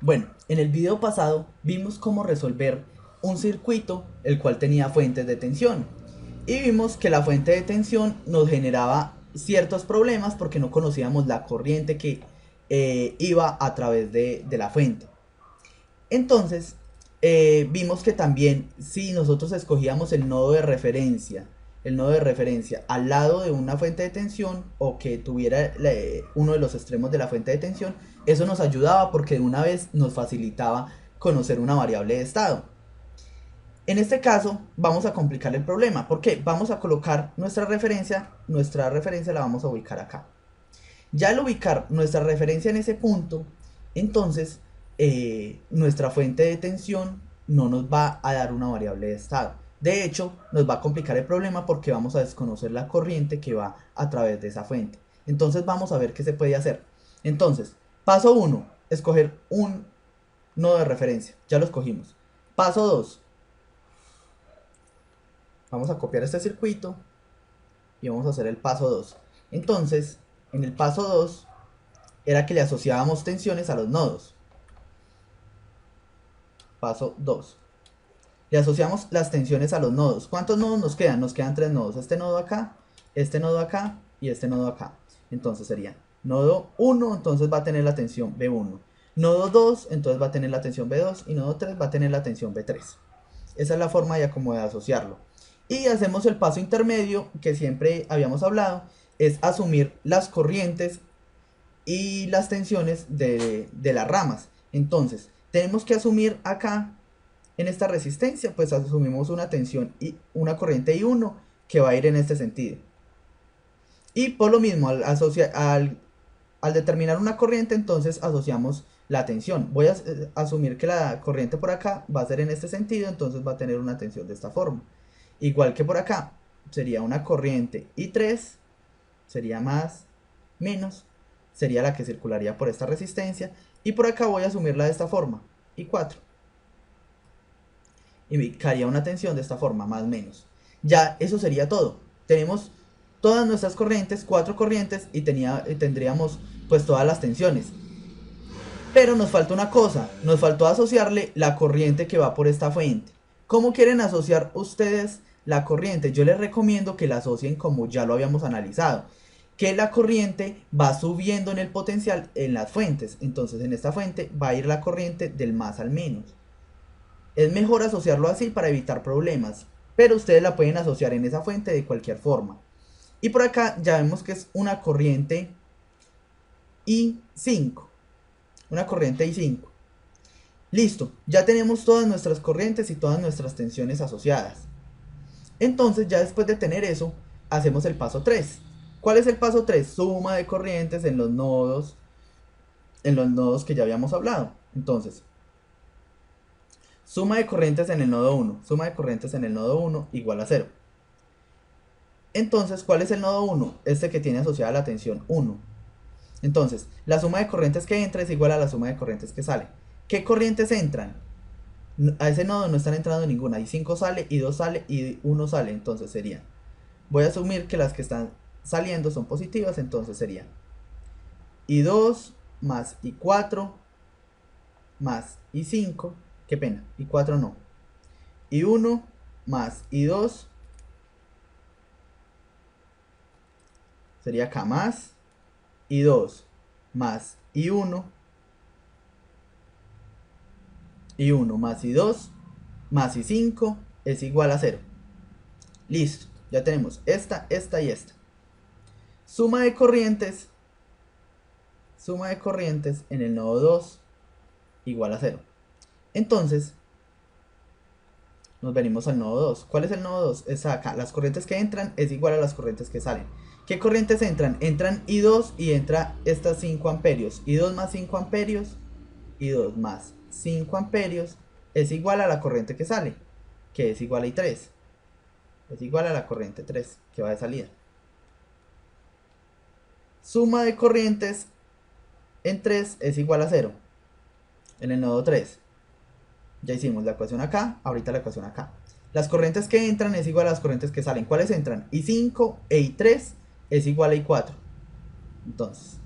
Bueno, en el video pasado vimos cómo resolver un circuito el cual tenía fuentes de tensión y vimos que la fuente de tensión nos generaba ciertos problemas porque no conocíamos la corriente que iba a través de la fuente. Entonces, vimos que también si nosotros escogíamos el nodo de referencia al lado de una fuente de tensión o que tuviera uno de los extremos de la fuente de tensión, eso nos ayudaba porque de una vez nos facilitaba conocer una variable de estado. En este caso vamos a complicar el problema porque vamos a colocar nuestra referencia la vamos a ubicar acá. Ya al ubicar nuestra referencia en ese punto, entonces nuestra fuente de tensión no nos va a dar una variable de estado. De hecho, nos va a complicar el problema porque vamos a desconocer la corriente que va a través de esa fuente. Entonces vamos a ver qué se puede hacer. Entonces, paso 1, escoger un nodo de referencia. Ya lo escogimos. Paso 2, vamos a copiar este circuito y vamos a hacer el paso 2. Entonces, en el paso 2 era que le asociábamos tensiones a los nodos. Paso 2. Le asociamos las tensiones a los nodos. ¿Cuántos nodos nos quedan? Nos quedan 3 nodos. Este nodo acá y este nodo acá. Entonces sería nodo 1, entonces va a tener la tensión B1. Nodo 2, entonces va a tener la tensión B2. Y nodo 3 va a tener la tensión B3. Esa es la forma ya como de asociarlo. Y hacemos el paso intermedio que siempre habíamos hablado. Es asumir las corrientes y las tensiones de las ramas. Entonces, tenemos que asumir acá, en esta resistencia, pues asumimos una tensión y una corriente I1 que va a ir en este sentido. Y por lo mismo, al determinar una corriente, entonces asociamos la tensión. Voy a asumir que la corriente por acá va a ser en este sentido, entonces va a tener una tensión de esta forma. Igual que por acá, sería una corriente I3, sería más, menos, sería la que circularía por esta resistencia. Y por acá voy a asumirla de esta forma, I4. Y me caería una tensión de esta forma, más menos. Ya eso sería todo. Tenemos todas nuestras corrientes, 4 corrientes, y tendríamos pues todas las tensiones. Pero nos falta una cosa, nos faltó asociarle la corriente que va por esta fuente. ¿Cómo quieren asociar ustedes la corriente? Yo les recomiendo que la asocien como ya lo habíamos analizado, que la corriente va subiendo en el potencial en las fuentes. Entonces en esta fuente va a ir la corriente del más al menos. Es mejor asociarlo así para evitar problemas, pero ustedes la pueden asociar en esa fuente de cualquier forma. Y por acá ya vemos que es una corriente I5. Una corriente I5. Listo, ya tenemos todas nuestras corrientes y todas nuestras tensiones asociadas. Entonces ya después de tener eso, hacemos el paso 3. ¿Cuál es el paso 3? Suma de corrientes en los nodos que ya habíamos hablado. Entonces, suma de corrientes en el nodo 1, suma de corrientes en el nodo 1 igual a 0. Entonces, ¿cuál es el nodo 1? Este que tiene asociada la tensión 1. Entonces, la suma de corrientes que entra es igual a la suma de corrientes que sale. ¿Qué corrientes entran? A ese nodo no están entrando ninguna. I5 sale, I2 sale, I1 sale. Entonces sería, voy a asumir que las que están saliendo son positivas. Entonces sería I2 más I4 más I5. Qué pena, I4 no. I1 más I2 sería K más I2 más I1 más I2 más I5 es igual a 0. Listo, ya tenemos esta y esta. Suma de corrientes en el nodo 2 igual a 0. Entonces, nos venimos al nodo 2. ¿Cuál es el nodo 2? Es acá. Las corrientes que entran es igual a las corrientes que salen. ¿Qué corrientes entran? Entran I2 y entra estas 5 amperios. I2 más 5 amperios. I2 más 5 amperios es igual a la corriente que sale, que es igual a I3. Es igual a la corriente 3 que va de salida. Suma de corrientes en 3 es igual a 0. En el nodo 3. Ya hicimos la ecuación acá, ahorita la ecuación acá. Las corrientes que entran es igual a las corrientes que salen. ¿Cuáles entran? I5 e I3 es igual a I4. Entonces,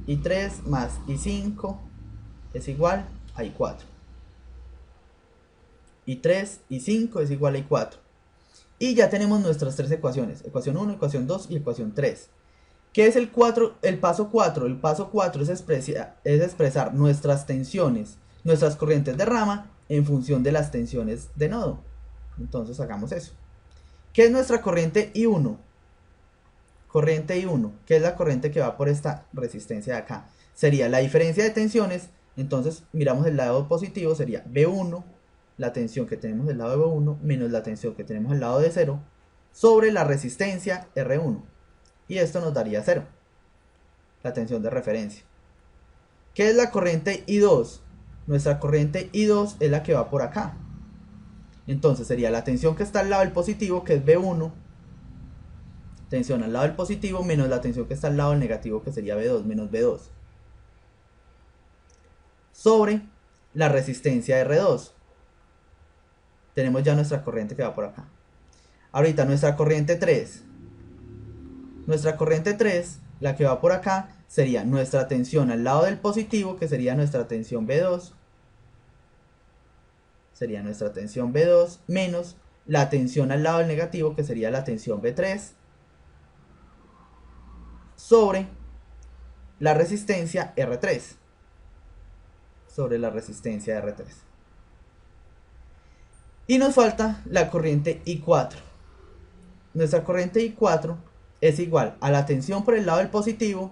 I3 más I5 es igual a I4. Y 3 y 5 es igual a I4. Y ya tenemos nuestras tres ecuaciones, ecuación 1, ecuación 2 y ecuación 3. ¿Qué es el paso 4? El paso 4 es expresar nuestras tensiones, nuestras corrientes de rama en función de las tensiones de nodo. Entonces hagamos eso. ¿Qué es nuestra corriente I1? Corriente I1, que es la corriente que va por esta resistencia de acá. Sería la diferencia de tensiones, entonces miramos el lado positivo, sería B1, la tensión que tenemos del lado de B1, menos la tensión que tenemos del lado de 0, sobre la resistencia R1. Y esto nos daría 0, la tensión de referencia. ¿Qué es la corriente I2? Nuestra corriente I2 es la que va por acá. Entonces sería la tensión que está al lado del positivo, que es B1, tensión al lado del positivo, menos la tensión que está al lado del negativo, que sería B2, menos B2, sobre la resistencia R2. Tenemos ya nuestra corriente que va por acá. Ahorita nuestra corriente 3. Nuestra corriente 3, la que va por acá, sería nuestra tensión al lado del positivo, que sería nuestra tensión B2. Sería nuestra tensión B2 menos la tensión al lado del negativo, que sería la tensión B3, sobre la resistencia R3. Sobre la resistencia R3. Y nos falta la corriente I4. Nuestra corriente I4 es igual a la tensión por el lado del positivo,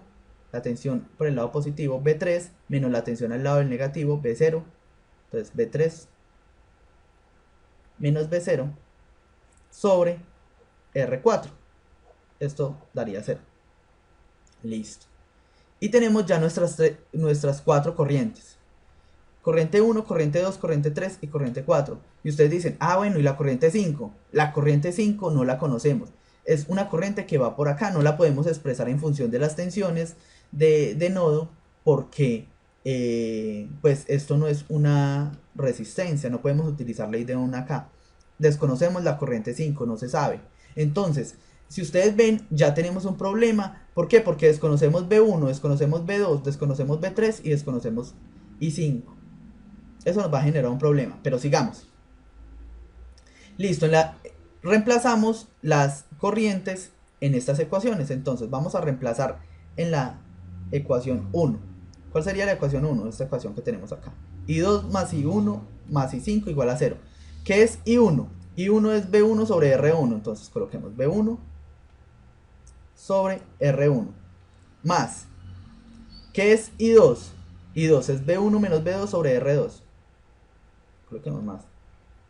la tensión por el lado positivo B3, menos la tensión al lado del negativo B0. Entonces B3 menos B0 sobre R4. Esto daría 0. Listo. Y tenemos ya nuestras cuatro corrientes. Corriente 1, corriente 2, corriente 3 y corriente 4. Y ustedes dicen, ah bueno, ¿y la corriente 5? La corriente 5 no la conocemos. Es una corriente que va por acá, no la podemos expresar en función de las tensiones de nodo, porque pues esto no es una resistencia, no podemos utilizar ley de Ohm acá. Desconocemos la corriente 5, no se sabe. Entonces, si ustedes ven, ya tenemos un problema. ¿Por qué? Porque desconocemos B1, desconocemos B2, desconocemos B3 y desconocemos I5. Eso nos va a generar un problema, pero sigamos. Listo, reemplazamos las corrientes en estas ecuaciones. Entonces vamos a reemplazar en la ecuación 1. ¿Cuál sería la ecuación 1? Esta ecuación que tenemos acá. I2 más I1 más I5 igual a 0. ¿Qué es I1? I1 es B1 sobre R1. Entonces coloquemos B1 sobre R1. Más. ¿Qué es I2? I2 es B1 menos B2 sobre R2. Coloquemos más.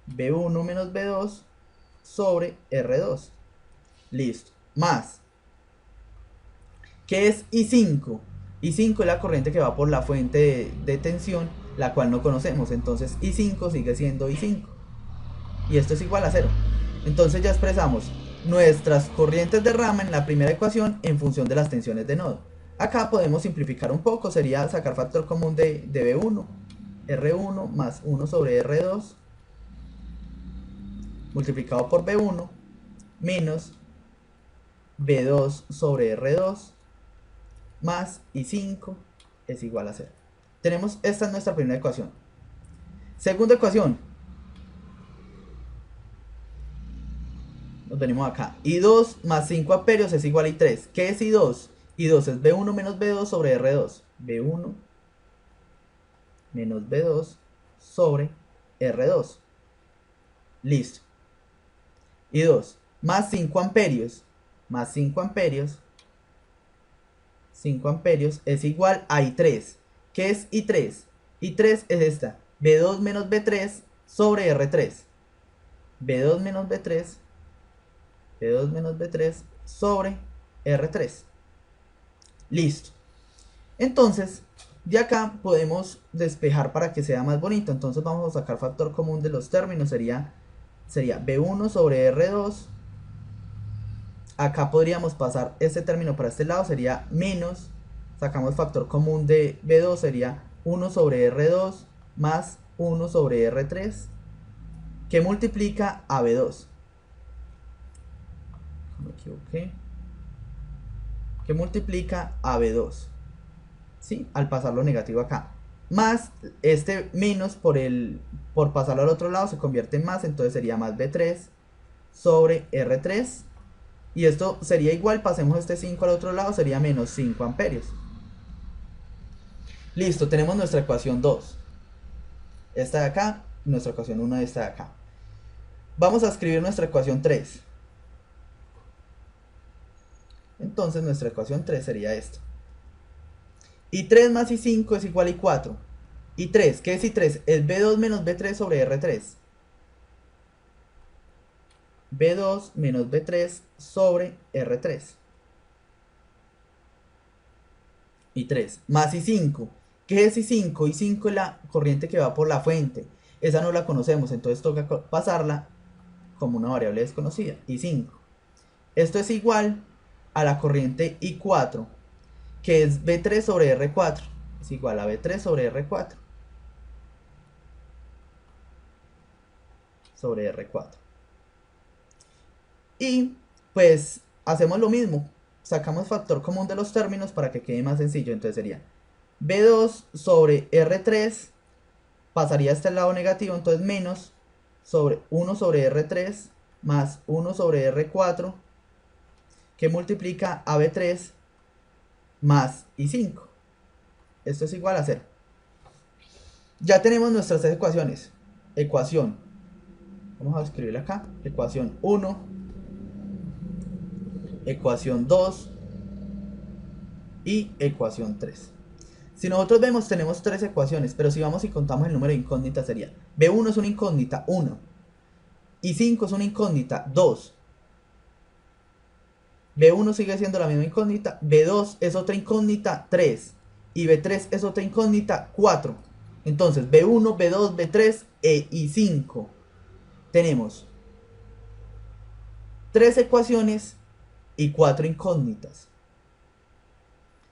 B1 menos B2 sobre R2. Listo. Más. ¿Qué es I5? I5 es la corriente que va por la fuente de tensión, la cual no conocemos. Entonces I5 sigue siendo I5. Y esto es igual a 0. Entonces ya expresamos nuestras corrientes de rama en la primera ecuación en función de las tensiones de nodo. Acá podemos simplificar un poco. Sería sacar factor común de B1. R1 más 1 sobre R2 multiplicado por B1 menos B2 sobre R2 más I5 es igual a 0. Tenemos, esta es nuestra primera ecuación. Segunda ecuación. Nos venimos acá. I2 más 5 amperios es igual a I3. ¿Qué es I2? I2 es B1 menos B2 sobre R2. B1 menos B2 sobre R2. Listo. I2 más 5 amperios más 5 amperios 5 amperios es igual a I3. ¿Qué es I3? I3 es esta, B2 menos B3 sobre R3. B2 menos B3 B2 menos B3 sobre R3. Listo. Entonces, de acá podemos despejar para que sea más bonito. Entonces vamos a sacar factor común de los términos. Sería B1 sobre R2. Acá podríamos pasar este término para este lado. Sería menos. Sacamos factor común de B2. Sería 1 sobre R2 más 1 sobre R3. Que multiplica a B2. Me equivoqué. Que multiplica a B2. ¿Sí? Al pasar lo negativo acá. más este menos por pasarlo al otro lado se convierte en más, entonces sería más B3 sobre R3. Y esto sería igual, pasemos este 5 al otro lado, sería menos 5 amperios. Listo, tenemos nuestra ecuación 2. Esta de acá, nuestra ecuación 1 de esta de acá. Vamos a escribir nuestra ecuación 3. Entonces nuestra ecuación 3 sería esta. Y 3 más I5 es igual a I4. Y 3, ¿qué es I3? Es B2 menos B3 sobre R3. B2 menos B3 sobre R3. Y 3 más I5. ¿Qué es I5? I5 es la corriente que va por la fuente. Esa no la conocemos, entonces toca pasarla como una variable desconocida. I5. Esto es igual a la corriente I4, que es B3 sobre R4. Es igual a B3 sobre R4. Sobre R4. Y pues hacemos lo mismo. Sacamos factor común de los términos para que quede más sencillo. Entonces sería B2 sobre R3. Pasaría a este lado negativo. Entonces menos sobre 1 sobre R3 más 1 sobre R4. Que multiplica a B3 más I5. Esto es igual a 0. Ya tenemos nuestras tres ecuaciones. Ecuación. Vamos a escribirla acá. Ecuación 1. Ecuación 2. Y ecuación 3. Si nosotros vemos, tenemos tres ecuaciones. Pero si vamos y contamos el número de incógnitas sería B1 es una incógnita, 1. I5 es una incógnita, 2. B1 sigue siendo la misma incógnita. B2 es otra incógnita, 3. Y B3 es otra incógnita, 4. Entonces B1, B2, B3 e I5. Tenemos 3 ecuaciones y 4 incógnitas.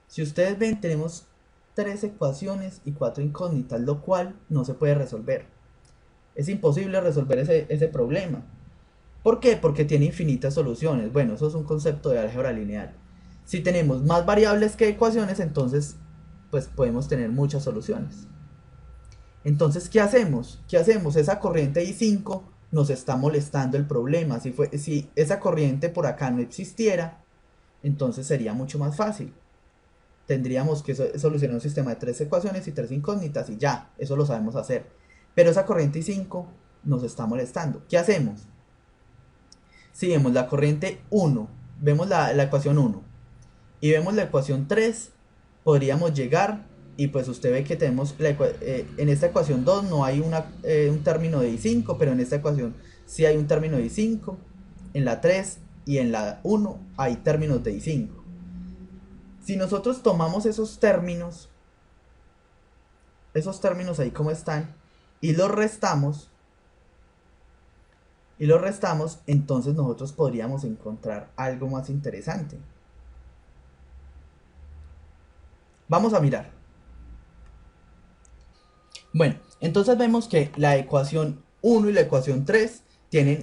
Si ustedes ven, tenemos 3 ecuaciones y 4 incógnitas, lo cual no se puede resolver. Es imposible resolver ese problema. ¿Por qué? Porque tiene infinitas soluciones. Bueno, eso es un concepto de álgebra lineal. Si tenemos más variables que ecuaciones, entonces pues podemos tener muchas soluciones. Entonces, ¿qué hacemos? ¿Qué hacemos? Esa corriente I5 nos está molestando el problema. Si esa corriente por acá no existiera, entonces sería mucho más fácil. Tendríamos que solucionar un sistema de 3 ecuaciones y 3 incógnitas y ya, eso lo sabemos hacer. Pero esa corriente I5 nos está molestando. ¿Qué hacemos? Si vemos la corriente 1, vemos la ecuación 1 y vemos la ecuación 3, podríamos llegar y pues usted ve que tenemos en esta ecuación 2 no hay un término de I5, pero en esta ecuación sí hay un término de I5, en la 3 y en la 1 hay términos de I5. Si nosotros tomamos esos términos ahí como están, y los restamos, entonces nosotros podríamos encontrar algo más interesante. Vamos a mirar. Bueno, entonces vemos que la ecuación 1 y la ecuación 3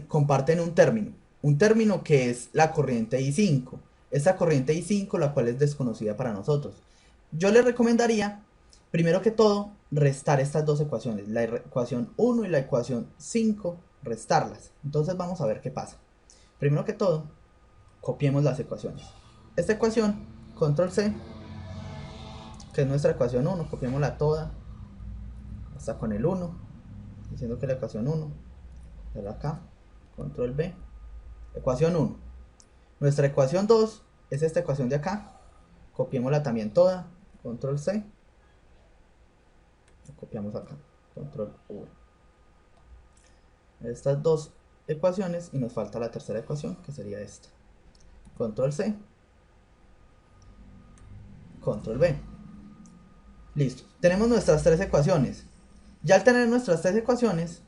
comparten un término que es la corriente I5. Esta corriente I5, la cual es desconocida para nosotros. Yo les recomendaría, primero que todo, restar estas dos ecuaciones, la ecuación 1 y la ecuación 5, restarlas. Entonces vamos a ver qué pasa. Primero que todo, copiemos las ecuaciones. Esta ecuación, control C, que es nuestra ecuación 1, copiémosla toda, hasta con el 1, diciendo que la ecuación 1, de acá, control B, ecuación 1. Nuestra ecuación 2 es esta ecuación de acá, copiémosla también toda, control C, copiamos acá, control V. Estas dos ecuaciones y nos falta la tercera ecuación, que sería esta, control C, control V. Listo, tenemos nuestras tres ecuaciones. Ya al tener nuestras tres ecuaciones,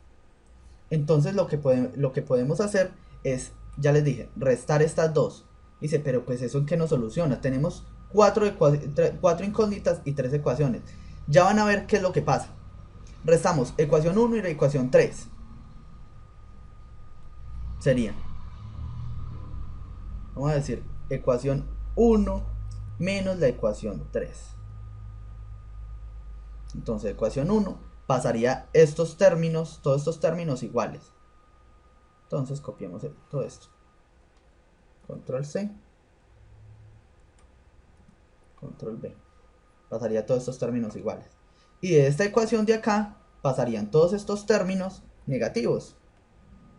entonces lo que podemos hacer es, ya les dije, restar estas dos. Dice, pero pues eso en qué nos soluciona. Tenemos 4 incógnitas y 3 ecuaciones. Ya van a ver qué es lo que pasa. Restamos ecuación 1 y la ecuación 3. Sería, vamos a decir, ecuación 1 menos la ecuación 3. Entonces ecuación 1 pasaría estos términos, todos estos términos iguales. Entonces copiemos todo esto. Control C. Control V. Pasaría todos estos términos iguales. Y de esta ecuación de acá pasarían todos estos términos negativos.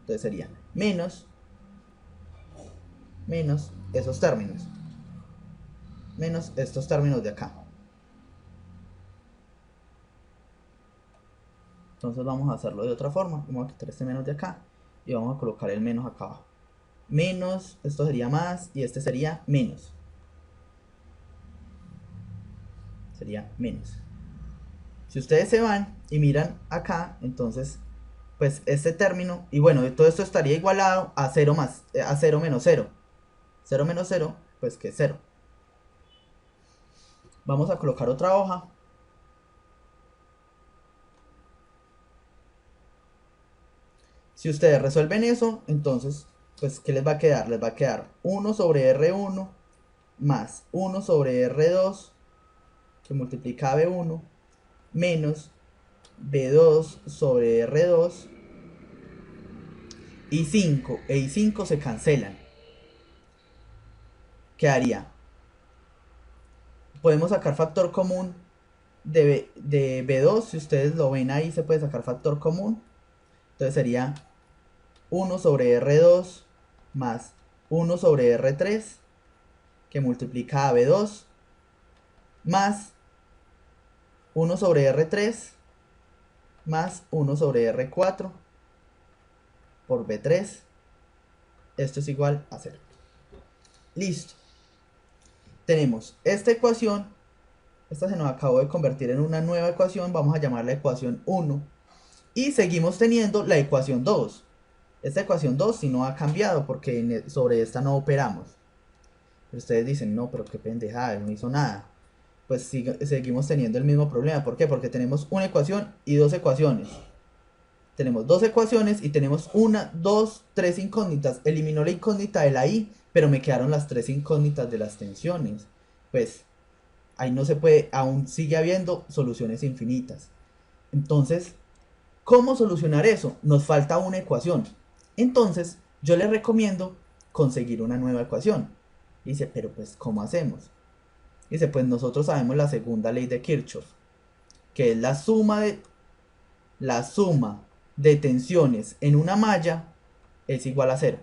Entonces sería menos esos términos. Menos estos términos de acá. Entonces vamos a hacerlo de otra forma. Vamos a quitar este menos de acá y vamos a colocar el menos acá abajo. Menos, esto sería más y este sería menos. Sería menos. Si ustedes se van y miran acá, entonces pues este término, y bueno, todo esto estaría igualado a 0 más, a 0 menos 0. 0 menos 0, pues que es 0. Vamos a colocar otra hoja. Si ustedes resuelven eso, entonces, pues, ¿qué les va a quedar? Les va a quedar 1 sobre R1 más 1 sobre R2, que multiplica a B1, menos B2 sobre R2, y 5 e I5 se cancelan. Quedaría, podemos sacar factor común de B2, si ustedes lo ven ahí se puede sacar factor común. Entonces sería 1 sobre R2 más 1 sobre R3, que multiplica a B2, más 1 sobre R3 más 1 sobre R4 por B3. Esto es igual a 0. Listo. Tenemos esta ecuación. Esta se nos acabó de convertir en una nueva ecuación. Vamos a llamarla ecuación 1. Y seguimos teniendo la ecuación 2. Esta ecuación 2 si no ha cambiado porque sobre esta no operamos. Pero ustedes dicen, no, pero qué pendejada, no hizo nada. Pues seguimos teniendo el mismo problema. ¿Por qué? Porque tenemos una ecuación y dos ecuaciones. Tenemos dos ecuaciones y tenemos una, dos, tres incógnitas. Eliminó la incógnita de la I, pero me quedaron las tres incógnitas de las tensiones. Pues ahí no se puede, aún sigue habiendo soluciones infinitas. Entonces, ¿cómo solucionar eso? Nos falta una ecuación. Entonces, yo les recomiendo conseguir una nueva ecuación. Dice, pero pues, ¿cómo hacemos? Dice, pues nosotros sabemos la segunda ley de Kirchhoff, que es la suma de tensiones en una malla es igual a 0.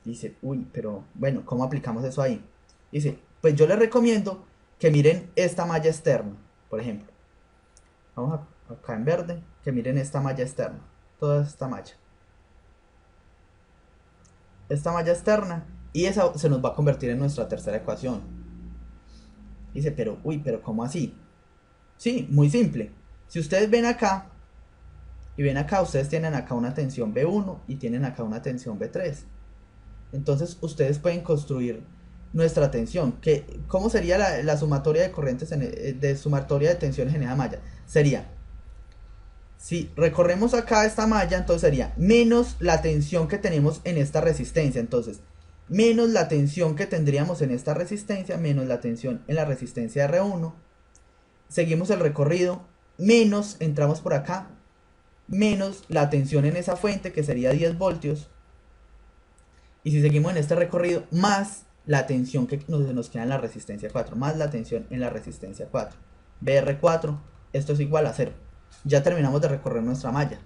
Dice, uy, pero bueno, ¿cómo aplicamos eso ahí? Dice, pues yo les recomiendo que miren esta malla externa, por ejemplo. Vamos acá en verde, que miren esta malla externa, toda esta malla. Esta malla externa, y esa se nos va a convertir en nuestra tercera ecuación. Dice, pero, uy, pero ¿cómo así? Sí, muy simple. Si ustedes ven acá, y ven acá, ustedes tienen acá una tensión B1 y tienen acá una tensión B3. Entonces ustedes pueden construir nuestra tensión. ¿Cómo sería la sumatoria de corrientes, sumatoria de tensiones en esa malla? Sería, si recorremos acá esta malla, entonces sería menos la tensión que tenemos en esta resistencia. Entonces, menos la tensión que tendríamos en esta resistencia, menos la tensión en la resistencia R1. Seguimos el recorrido, menos, entramos por acá, menos la tensión en esa fuente, que sería 10 voltios. Y si seguimos en este recorrido, más la tensión que nos queda en la resistencia 4, más la tensión en la resistencia 4. BR4, esto es igual a 0. Ya terminamos de recorrer nuestra malla.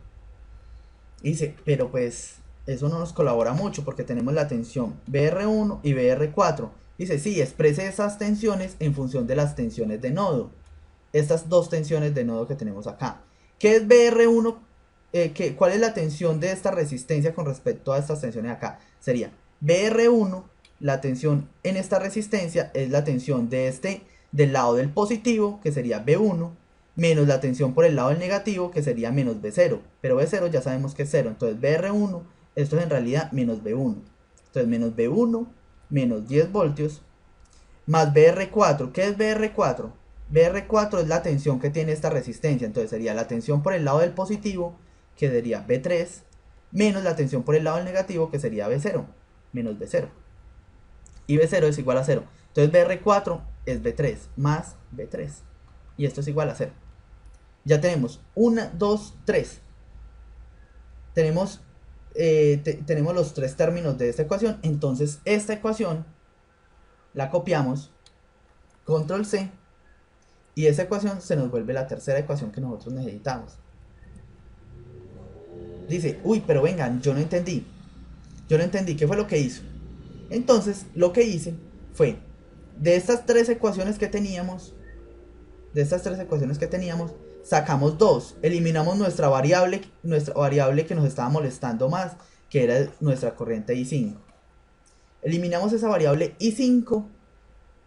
Y dice, pero pues eso no nos colabora mucho porque tenemos la tensión BR1 y BR4. Dice, sí, exprese esas tensiones en función de las tensiones de nodo. Estas dos tensiones de nodo que tenemos acá. ¿Qué es BR1? ¿Cuál es la tensión de esta resistencia con respecto a estas tensiones acá? Sería BR1, la tensión en esta resistencia es la tensión del lado del positivo, que sería B1, menos la tensión por el lado del negativo, que sería menos B0. Pero B0 ya sabemos que es 0, entonces BR1, esto es en realidad menos B1. Entonces menos B1, menos 10 voltios, más BR4. ¿Qué es BR4? BR4 es la tensión que tiene esta resistencia, entonces sería la tensión por el lado del positivo, que sería B3, menos la tensión por el lado del negativo, que sería B0, menos B0. Y B0 es igual a 0. Entonces BR4 es B3 más B3. Y esto es igual a 0. Ya tenemos 1, 2, 3. Tenemos, tenemos los tres términos de esta ecuación. Entonces esta ecuación la copiamos, control C, y esa ecuación se nos vuelve la tercera ecuación que nosotros necesitamos. Dice, uy, pero vengan, yo no entendí, ¿qué fue lo que hizo? Entonces lo que hice fue, de estas tres ecuaciones que teníamos, sacamos dos, eliminamos nuestra variable que nos estaba molestando más, que era nuestra corriente I5. Eliminamos esa variable I5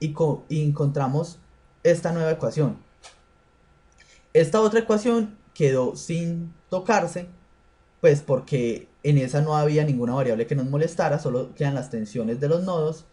y encontramos esta nueva ecuación. Esta otra ecuación quedó sin tocarse, pues porque en esa no había ninguna variable que nos molestara, solo quedan las tensiones de los nodos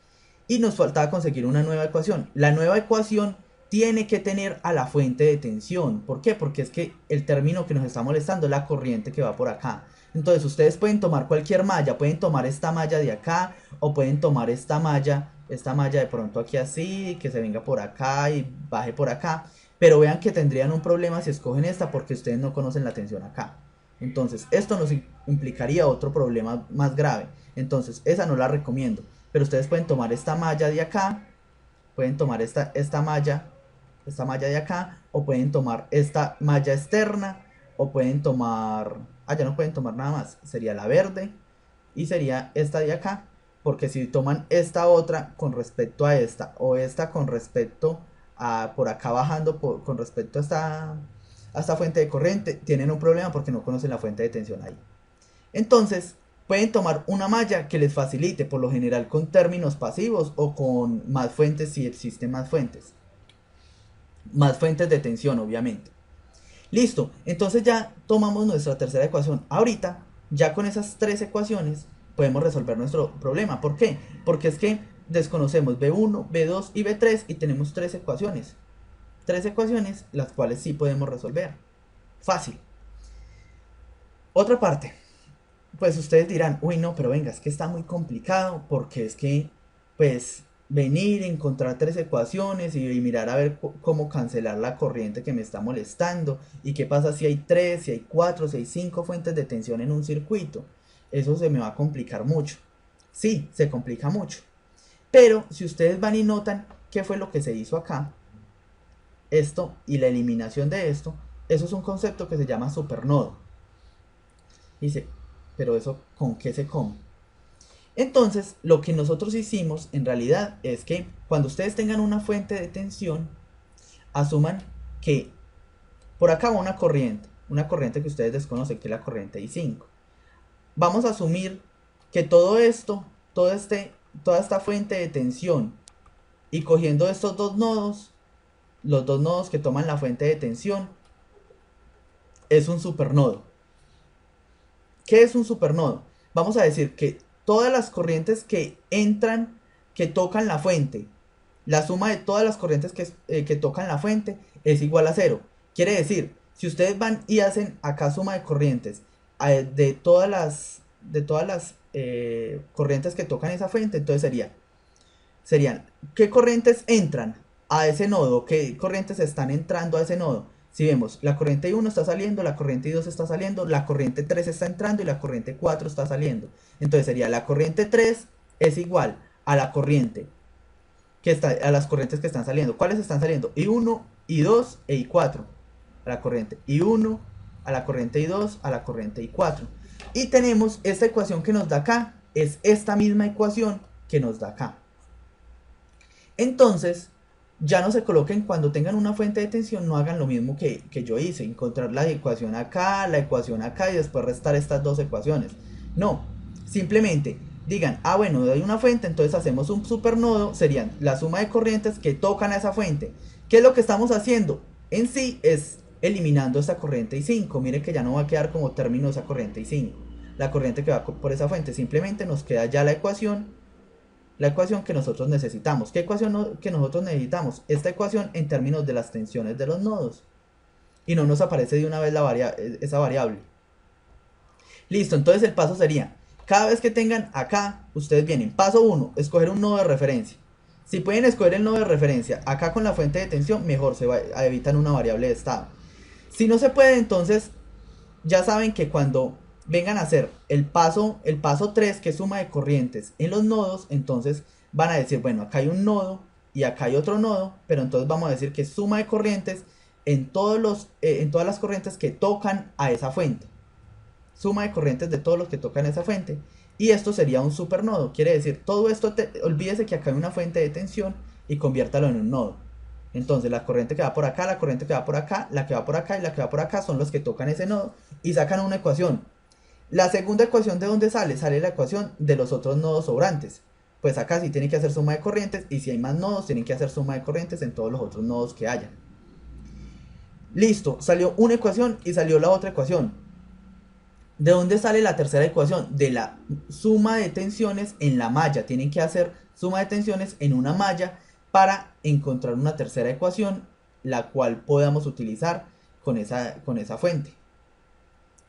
y nos faltaba conseguir una nueva ecuación. La nueva ecuación tiene que tener a la fuente de tensión. ¿Por qué? Porque es que el término que nos está molestando es la corriente que va por acá. Entonces ustedes pueden tomar cualquier malla, pueden tomar esta malla de acá o pueden tomar esta malla de pronto aquí así, que se venga por acá y baje por acá. Pero vean que tendrían un problema si escogen esta porque ustedes no conocen la tensión acá. Entonces esto nos implicaría otro problema más grave. Entonces esa no la recomiendo. Pero ustedes pueden tomar esta malla de acá, pueden tomar esta malla de acá, o pueden tomar esta malla externa, o pueden tomar, ya no pueden tomar nada más, sería la verde, y sería esta de acá, porque si toman esta otra con respecto a esta, o esta con respecto a, por acá bajando, con respecto a esta fuente de corriente, tienen un problema porque no conocen la fuente de tensión ahí. Entonces, pueden tomar una malla que les facilite, por lo general con términos pasivos o con más fuentes si existen más fuentes. Más fuentes de tensión, obviamente. Listo, entonces ya tomamos nuestra tercera ecuación. Ahorita, ya con esas tres ecuaciones, podemos resolver nuestro problema. ¿Por qué? Porque es que desconocemos B1, B2 y B3 y tenemos tres ecuaciones. Tres ecuaciones, las cuales sí podemos resolver. Fácil. Otra parte. Pues ustedes dirán, uy no, pero venga, es que está muy complicado porque es que, pues, venir, encontrar tres ecuaciones y mirar a ver cómo cancelar la corriente que me está molestando y qué pasa si hay tres, si hay cuatro, si hay cinco fuentes de tensión en un circuito. Eso se me va a complicar mucho. Sí, se complica mucho. Pero si ustedes van y notan qué fue lo que se hizo acá, esto y la eliminación de esto, eso es un concepto que se llama supernodo. Dice, pero eso ¿con qué se come? Entonces, lo que nosotros hicimos en realidad es que cuando ustedes tengan una fuente de tensión, asuman que por acá va una corriente que ustedes desconocen, que es la corriente I5. Vamos a asumir que todo esto, toda esta fuente de tensión, y cogiendo estos dos nodos, los dos nodos que toman la fuente de tensión, es un supernodo. ¿Qué es un supernodo? Vamos a decir que todas las corrientes que entran, que tocan la fuente, la suma de todas las corrientes que tocan la fuente es igual a 0. Quiere decir, si ustedes van y hacen acá suma de corrientes de todas las corrientes que tocan esa fuente, entonces serían, ¿qué corrientes entran a ese nodo? ¿Qué corrientes están entrando a ese nodo? Si vemos, la corriente I1 está saliendo, la corriente I2 está saliendo, la corriente 3 está entrando y la corriente 4 está saliendo. Entonces sería la corriente 3 es igual a la corriente a las corrientes que están saliendo. ¿Cuáles están saliendo? I1, I2 e I4. A la corriente I1, a la corriente I2, a la corriente I4. Y tenemos esta ecuación que nos da acá, es esta misma ecuación que nos da acá. Entonces, ya no se coloquen cuando tengan una fuente de tensión, no hagan lo mismo que yo hice, encontrar la ecuación acá y después restar estas dos ecuaciones. No, simplemente digan, bueno, hay una fuente, entonces hacemos un supernodo, serían la suma de corrientes que tocan a esa fuente. ¿Qué es lo que estamos haciendo? En sí es eliminando esta corriente I5, miren que ya no va a quedar como término esa corriente I5, la corriente que va por esa fuente, simplemente nos queda ya la ecuación que nosotros necesitamos. ¿Qué ecuación que nosotros necesitamos? Esta ecuación en términos de las tensiones de los nodos. Y no nos aparece de una vez esa variable. Listo, entonces el paso sería, cada vez que tengan acá, ustedes vienen, paso 1, escoger un nodo de referencia. Si pueden escoger el nodo de referencia acá con la fuente de tensión, mejor, evitan una variable de estado. Si no se puede, entonces ya saben que cuando vengan a hacer el paso 3, que es suma de corrientes en los nodos, entonces van a decir, bueno, acá hay un nodo y acá hay otro nodo, pero entonces vamos a decir que es suma de corrientes en todas las corrientes que tocan a esa fuente. Suma de corrientes de todos los que tocan esa fuente. Y esto sería un supernodo. Quiere decir, todo esto, olvídese que acá hay una fuente de tensión y conviértalo en un nodo. Entonces la corriente que va por acá, la corriente que va por acá, la que va por acá y la que va por acá son los que tocan ese nodo y sacan una ecuación. La segunda ecuación, ¿de dónde sale? Sale la ecuación de los otros nodos sobrantes. Pues acá sí tienen que hacer suma de corrientes y si hay más nodos tienen que hacer suma de corrientes en todos los otros nodos que haya. Listo, salió una ecuación y salió la otra ecuación. ¿De dónde sale la tercera ecuación? De la suma de tensiones en la malla. Tienen que hacer suma de tensiones en una malla para encontrar una tercera ecuación, la cual podamos utilizar con esa fuente.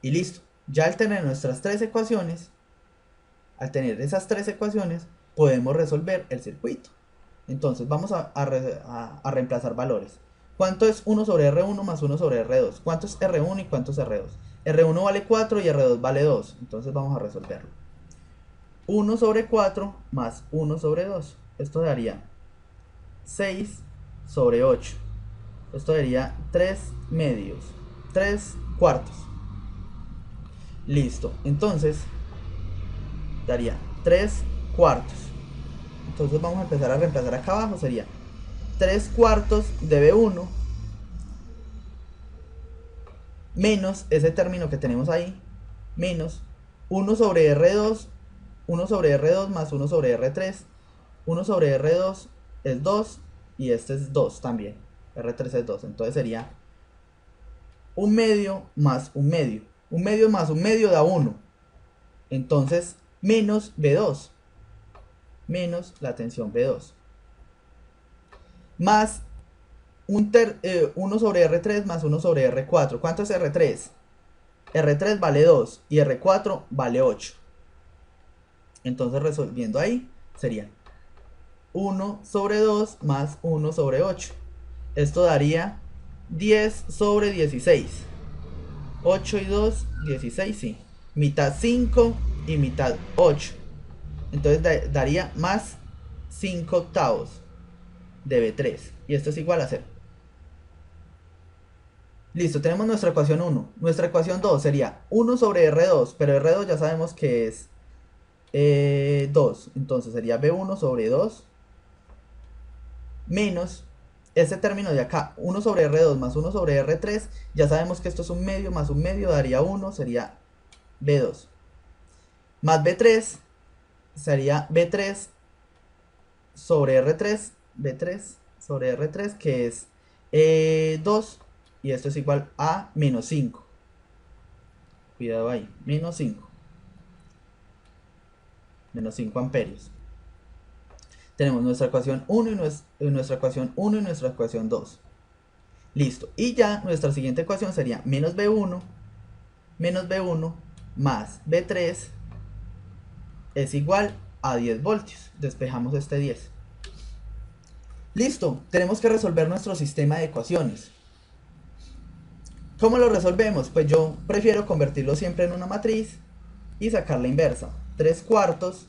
Y listo. Ya al tener nuestras tres ecuaciones, al tener esas tres ecuaciones, podemos resolver el circuito. Entonces vamos a reemplazar valores. ¿Cuánto es 1 sobre R1 más 1 sobre R2? ¿Cuánto es R1 y cuánto es R2? R1 vale 4 y R2 vale 2. Entonces vamos a resolverlo. 1 sobre 4 más 1 sobre 2. Esto daría 6 sobre 8. Esto daría 3 medios. 3 cuartos. Listo. Entonces daría 3 cuartos. Entonces vamos a empezar a reemplazar acá abajo. Sería 3 cuartos de B1 menos ese término que tenemos ahí, menos 1 sobre R2, 1 sobre R2 más 1 sobre R3, 1 sobre R2 es 2 y este es 2 también, R3 es 2, entonces sería un medio más un medio, un medio más un medio da 1, entonces menos B2, menos la tensión B2, más 1 sobre R3 más 1 sobre R4. ¿Cuánto es R3? R3 vale 2 y R4 vale 8. Entonces resolviendo ahí sería 1 sobre 2 más 1 sobre 8. Esto daría 10 sobre 16. 8 y 2, 16, sí. Mitad 5 y mitad 8. Entonces daría más 5 octavos de B3. Y esto es igual a 0. Listo, tenemos nuestra ecuación 1. Nuestra ecuación 2 sería 1 sobre R2, pero R2 ya sabemos que es 2. Entonces sería B1 sobre 2 menos este término de acá, 1 sobre R2 más 1 sobre R3. Ya sabemos que esto es un medio más un medio, daría 1, sería B2. Más B3 sería B3 sobre R3, B3 sobre R3, que es 2. Y esto es igual a menos 5. Cuidado ahí, menos 5. Menos 5 amperios. Tenemos nuestra ecuación 1 y nuestra ecuación 1 y nuestra ecuación 2. Listo. Y ya nuestra siguiente ecuación sería menos B1 más B3 es igual a 10 voltios. Despejamos este 10. Listo. Tenemos que resolver nuestro sistema de ecuaciones. ¿Cómo lo resolvemos? Pues yo prefiero convertirlo siempre en una matriz y sacar la inversa. 3 cuartos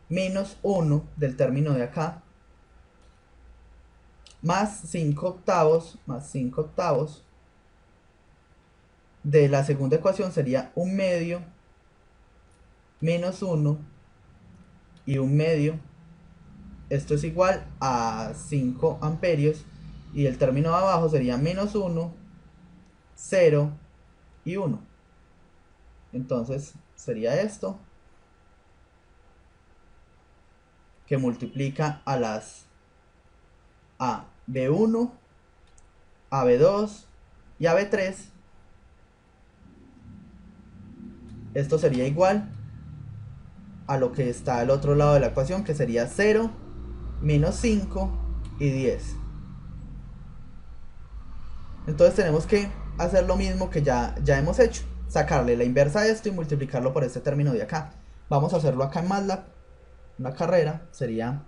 menos 1 del término de acá más 5 octavos de la segunda ecuación sería un medio menos 1 y un medio. Esto es igual a 5 amperios y el término de abajo sería menos 1, 0 y 1. Entonces sería esto que multiplica a las a B1, a B2 y a B3. Esto sería igual a lo que está al otro lado de la ecuación, que sería 0, menos 5 y 10. Entonces tenemos que hacer lo mismo que ya hemos hecho. Sacarle la inversa a esto y multiplicarlo por este término de acá. Vamos a hacerlo acá en MATLAB. Una carrera sería...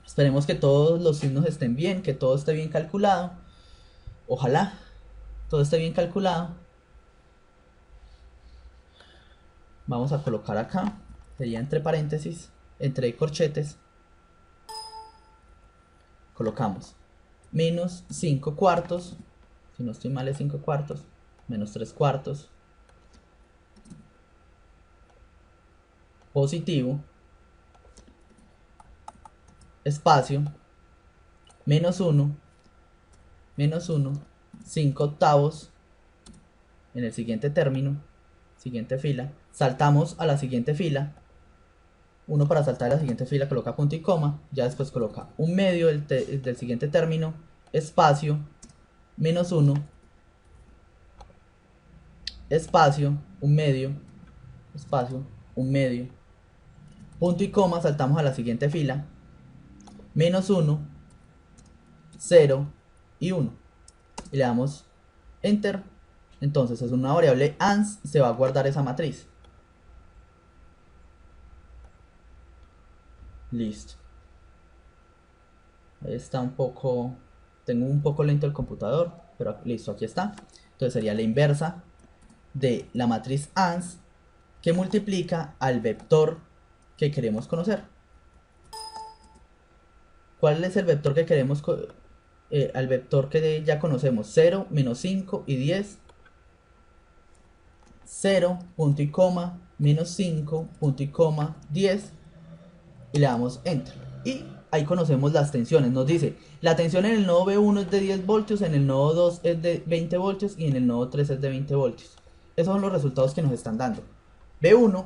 Esperemos que todos los signos estén bien, que todo esté bien calculado. Ojalá todo esté bien calculado. Vamos a colocar acá, sería entre paréntesis, entre corchetes, colocamos menos 5 cuartos, si no estoy mal es 5 cuartos, menos 3 cuartos, positivo, espacio, menos 1, 5 octavos, en el siguiente término, siguiente fila, saltamos a la siguiente fila, uno para saltar a la siguiente fila coloca punto y coma, ya después coloca un medio del siguiente término, espacio, menos 1, espacio, un medio, espacio, un medio, punto y coma, saltamos a la siguiente fila, menos 1, 0 y 1, y le damos enter. Entonces es una variable ans, se va a guardar esa matriz. Listo. Ahí está un poco, tengo un poco lento el computador, pero listo, aquí está. Entonces sería la inversa de la matriz ans que multiplica al vector que queremos conocer. ¿Cuál es el vector que queremos al vector que ya conocemos? 0, menos 5 y 10. 0, punto y coma, menos 5, punto y coma, 10. Y le damos enter. Y ahí conocemos las tensiones. Nos dice, la tensión en el nodo B1 es de 10 voltios, en el nodo 2 es de 20 voltios y en el nodo 3 es de 20 voltios. Esos son los resultados que nos están dando. B1,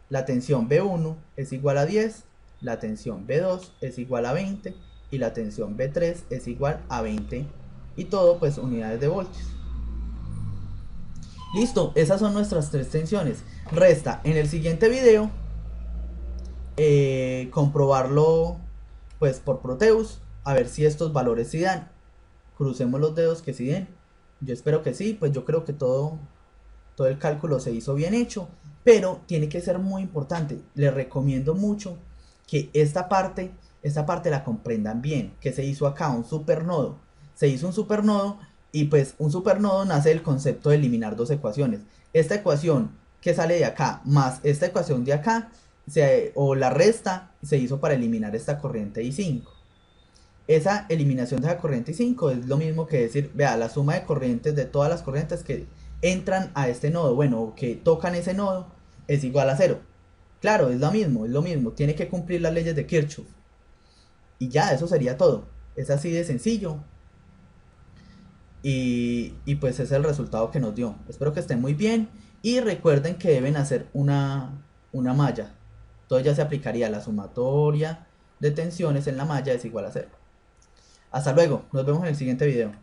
la tensión B1 es igual a 10, la tensión B2 es igual a 20 y la tensión B3 es igual a 20. Y todo pues unidades de voltios. Listo, esas son nuestras tres tensiones. Resta en el siguiente video comprobarlo pues por Proteus, a ver si estos valores sí dan. Crucemos los dedos que sí den. Yo espero que sí, pues yo creo que todo el cálculo se hizo bien hecho, pero tiene que ser muy importante. Les recomiendo mucho que esta parte la comprendan bien, que se hizo acá un supernodo. Se hizo un supernodo y pues un supernodo nace del concepto de eliminar dos ecuaciones. Esta ecuación que sale de acá más esta ecuación de acá, o la resta, se hizo para eliminar esta corriente I5. Esa eliminación de la corriente I5 es lo mismo que decir, vea, la suma de corrientes de todas las corrientes que entran a este nodo, bueno, que tocan ese nodo, es igual a 0. Claro, es lo mismo, tiene que cumplir las leyes de Kirchhoff. Y ya, eso sería todo. Es así de sencillo. Y pues es el resultado que nos dio. Espero que estén muy bien. Y recuerden que deben hacer una malla. Entonces ya se aplicaría la sumatoria de tensiones en la malla es igual a 0. Hasta luego, nos vemos en el siguiente video.